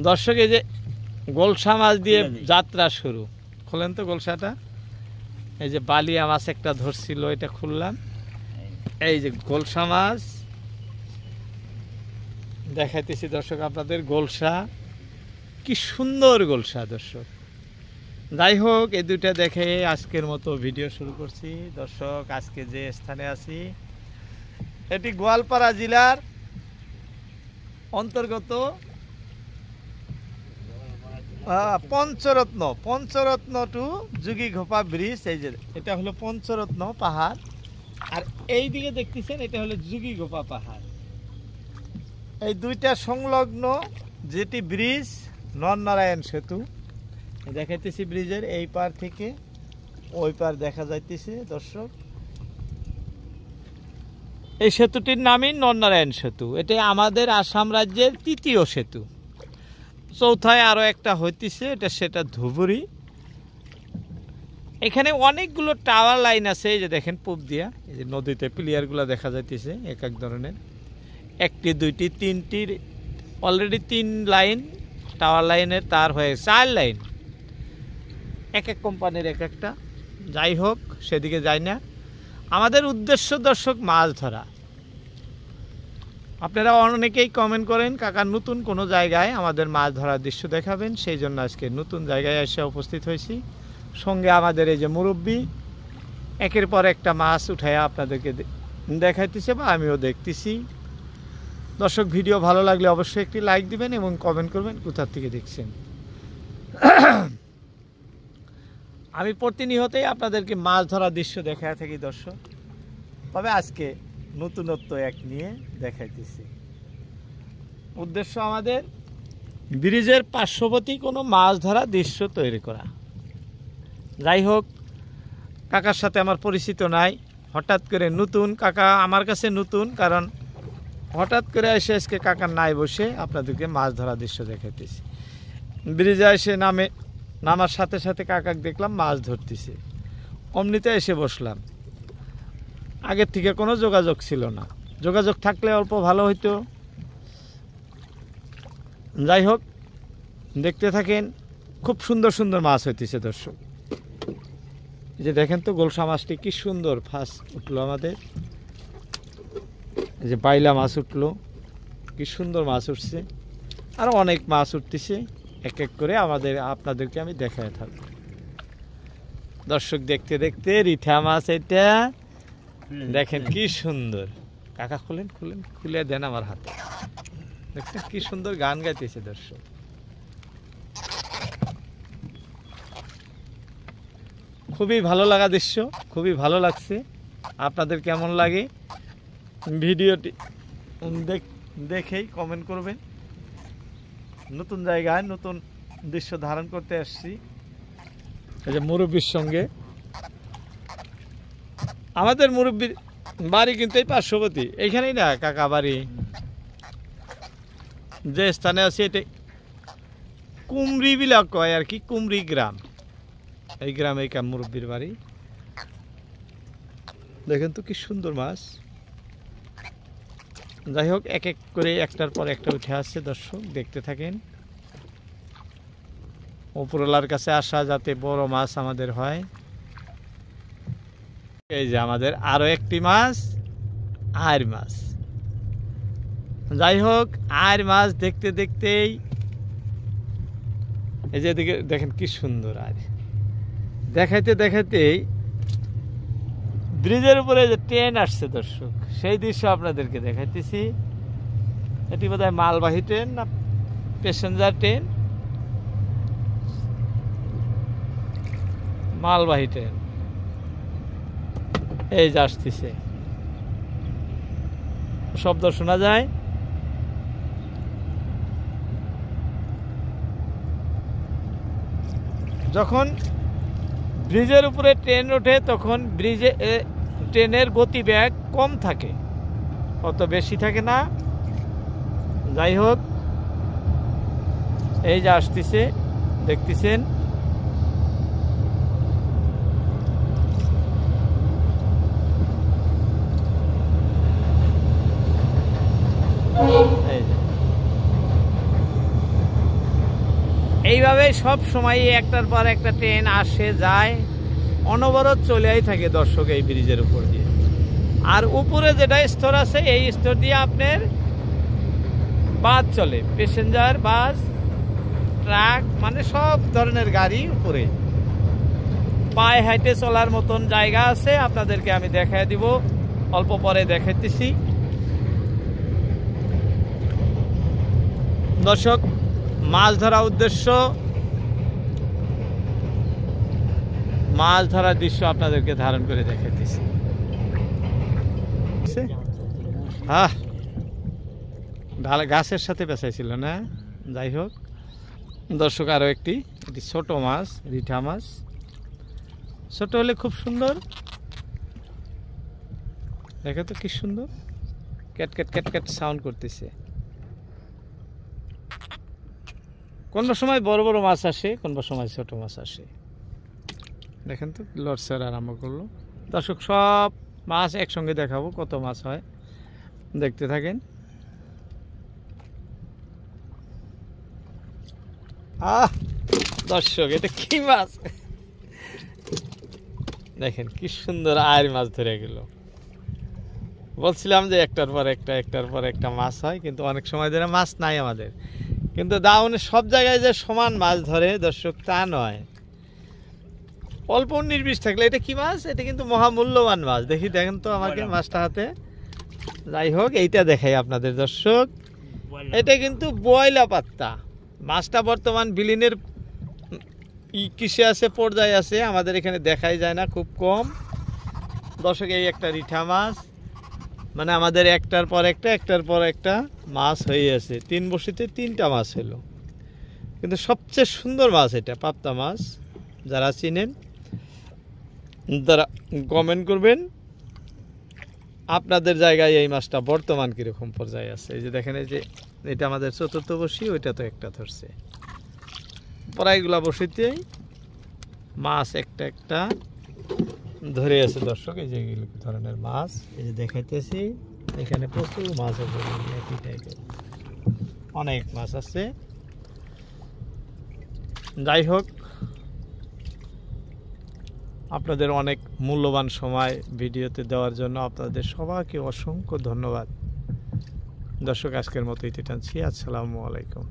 দর্শক এই যে গোলসা মাছ দিয়ে যাত্রা শুরু। খুলেন তো গোলসাটা। এই যে বালিয়া মাছ একটা ধরছিল, এটা খুললাম। এই যে গোলসা মাছ দেখাইতেছি দর্শক আপনাদের। গোলসা কি সুন্দর গোলসা দর্শক। যাই হোক, এই দুইটা দেখে আজকের মতো ভিডিও শুরু করছি দর্শক। আজকে যে স্থানে আছি এটি গোয়ালপাড়া জেলার অন্তর্গত পঞ্চরত্ন টু যুগীঘোপা ব্রিজ। এই যে এটা হলো পঞ্চরত্ন পাহাড়, আর এই দিকে দেখতেছেন এটা হলো যুগীঘোপা পাহাড়। এই দুইটা সংলগ্ন যেটি ব্রিজ নরনারায়ণ সেতু দেখাইতেছি। ব্রিজের এই পার থেকে ওই পার দেখা যাইতেছে দর্শক। এই সেতুটির নামই নরনারায়ণ সেতু। এটা আমাদের আসাম রাজ্যের তৃতীয় সেতু। চৌথায় আরো একটা হইতেছে, সেটা ধুবুরি। এখানে অনেকগুলো টাওয়ার লাইন আছে। এই যে দেখেন পূব দিয়া এই যে নদীতে প্লেয়ারগুলো দেখা যাইতেছে এক এক ধরনের, একটি দুইটি তিনটির অলরেডি 3 লাইন টাওয়ার লাইনের তার হয়ে 4 লাইন, এক এক কোম্পানির এক একটা। যাই হোক, সেদিকে যাই না। আমাদের উদ্দেশ্য দর্শক মাছ ধরা। আপনারা অনেকেই কমেন্ট করেন কাকা নতুন কোনো জায়গায় আমাদের মাছ ধরার দৃশ্য দেখাবেন, সেই জন্য আজকে নতুন জায়গায় এসে উপস্থিত হয়েছি। সঙ্গে আমাদের এই যে মুরব্বী একের পর একটা মাছ উঠায় আপনাদেরকে দেখাইতেছে বা আমিও দেখতেছি। দর্শক, ভিডিও ভালো লাগলে অবশ্যই একটি লাইক দিবেন এবং কমেন্ট করবেন কোথা থেকে দেখছেন। আমি প্রতিনিয়তই আপনাদেরকে মাছ ধরার দৃশ্য দেখায় থাকি দর্শক, তবে আজকে নতুনত্ব এক নিয়ে দেখাইতেছি। উদ্দেশ্য আমাদের ব্রিজের পার্শ্ববর্তী কোনো মাছ ধরা দৃশ্য তৈরি করা। যাই হোক, কাকার সাথে আমার পরিচিত নাই, হঠাৎ করে নতুন। কাকা আমার কাছে নতুন, কারণ হঠাৎ করে এসে আজকে কাকার নাই বসে আপনাদেরকে মাছ ধরা দৃশ্য দেখাইতেছি। ব্রিজে এসে নামার সাথে সাথে কাকাকে দেখলাম মাছ ধরতেছে, অমনিতে এসে বসলাম। আগের থেকে কোনো যোগাযোগ ছিল না, যোগাযোগ থাকলে অল্প ভালো হইতো। যাই হোক, দেখতে থাকেন। খুব সুন্দর সুন্দর মাছ হইতেছে দর্শক। এই যে দেখেন তো গোলসা মাছটি কি সুন্দর ফার্স্ট উঠলো আমাদের। এই যে বাইলা মাছ উঠলো, কি সুন্দর মাছ উঠছে। আরো অনেক মাছ উঠতেছে, এক এক করে আপনাদেরকে আমি দেখায় থাকবো দর্শক। দেখতে দেখতে রিঠা মাছ এটা দেখেন কি সুন্দর। কাকা খুলেন খুলে দেন আমার হাতে। দেখছেন কি সুন্দর গান গাইতেছে দর্শক। খুবই ভালো লাগা দৃশ্য, খুবই ভালো লাগছে। আপনাদের কেমন লাগে ভিডিওটি দেখেই কমেন্ট করবেন। নতুন জায়গায় নতুন দৃশ্য ধারণ করতে আসছি এই যে মুরব্বীর সঙ্গে। আমাদের মুরব্বীর বাড়ি কিন্তু এই পার্শ্ববর্তী, এইখানেই না কাকা বাড়ি। যে স্থানে আছে এটা কুমরি বিলা কয় আর কি, কুমরি গ্রাম। এই গ্রামে মুরব্বীর বাড়ি। দেখেন তো কি সুন্দর মাছ। যাই হোক, এক এক করে একটার পর একটা উঠে আসছে দর্শক, দেখতে থাকেন। উপরওয়ালার কাছে আসা যাতে বড় মাছ আমাদের হয়। এই যে আমাদের আরো একটি মাছ, আর মাছ। যাই হোক, আর মাছ দেখতে দেখতেই এই যে এদিকে দেখেন কি সুন্দর। আর দেখাইতে দেখাইতেই ব্রিজের উপরে যে ট্রেন আসছে দর্শক, সেই দৃশ্য আপনাদেরকে দেখাইতেছি। এটি বোধহয় মালবাহী ট্রেন না প্যাসেঞ্জার ট্রেন? মালবাহী ট্রেন। এই যে আসতেছে, শব্দ শোনা যায়। যখন ব্রিজের উপরে ট্রেন ওঠে তখন ট্রেনের গতিবেগ কম থাকে, অত বেশি থাকে না। যাই হোক, এই যে আসতেছে দেখতেছেন। এইভাবে সব সময় একটার পর একটা ট্রেন আসে যায়, অনবরত চলেই থাকে দর্শক এই ব্রিজের উপর দিয়ে। আর উপরে যেটা স্তর আছে এই স্তর দিয়ে আপনার বাস চলে, প্যাসেঞ্জার বাস, ট্রাক, মানে সব ধরনের গাড়ি উপরে। পায়ে হাঁটে চলার মতন জায়গা আছে, আপনাদেরকে আমি দেখায় দিব, অল্প পরে দেখাইতেছি। দর্শক, মাছ ধরা উদ্দেশ্য, মাছ ধরার দৃশ্য আপনাদেরকে ধারণ করে দেখাইতেছি। হ্যাঁ, ঢাল গাছের সাথে পেঁচাইছিল না, যাই হোক। দর্শক, আরো একটি ছোট মাছ, রিঠা মাছ। ছোট হলে খুব সুন্দর, দেখো তো কি সুন্দর, cat cat cat cat sound করতেছে। কোন সময় বড় বড় মাছ আসে, কোন সময় ছোট মাছ আসে। দেখেন তো লড়ছাড় আরম্ভ করলো। দর্শক, সব মাছ একসঙ্গে দেখাবো, কত মাছ হয় দেখতে থাকেন। দর্শক, এটা কি মাছ দেখেন, কি সুন্দর আয়ের মাছ ধরে গেল। বলছিলাম যে একটার পর একটা মাছ হয়, কিন্তু অনেক সময় ধরে মাছ নাই আমাদের। কিন্তু দাউনে সব জায়গায় যে সমান মাছ ধরে দর্শক, তা নয়। অল্প 19-20 থাকলে, এটা কি মাছ? এটা কিন্তু মহামূল্যবান মাছ। দেখি, দেখেন তো আমাকে মাছটা হাতে। যাই হোক, এইটা দেখাই আপনাদের দর্শক, এটা কিন্তু বয়লা পাত্তা মাছটা। বর্তমান বিলীনের কিসে আছে, পর্যায়ে আছে, আমাদের এখানে দেখাই যায় না, খুব কম। দর্শক, এই একটা রিঠা মাছ, মানে আমাদের একটার পর একটা মাছ হয়ে আছে। 3 বড়শিতে 3টা মাছ হলো, কিন্তু সবচেয়ে সুন্দর মাছ এটা, পাপ্তা মাছ। যারা চিনেন তারা কমেন্ট করবেন আপনাদের জায়গায় এই মাছটা বর্তমান কিরকম পর্যায়ে আছে। এই যে দেখেন, এই যে এটা আমাদের 4র্থ বড়শি, ওইটা তো একটা ধরছে। প্রায়গুলা বড়শিতে মাছ একটা ধরে আছে দর্শক। এই যে ধরনের মাছ, এই যে দেখাইতেছি, এখানে প্রচুর মাছ আছে, একই টাইপের অনেক মাছ আছে। যাই হোক, আপনাদের অনেক মূল্যবান সময় ভিডিওতে দেওয়ার জন্য আপনাদের সবাইকে অসংখ্য ধন্যবাদ। দর্শক, আজকের মতো এটি টানছি। আসসালামু আলাইকুম।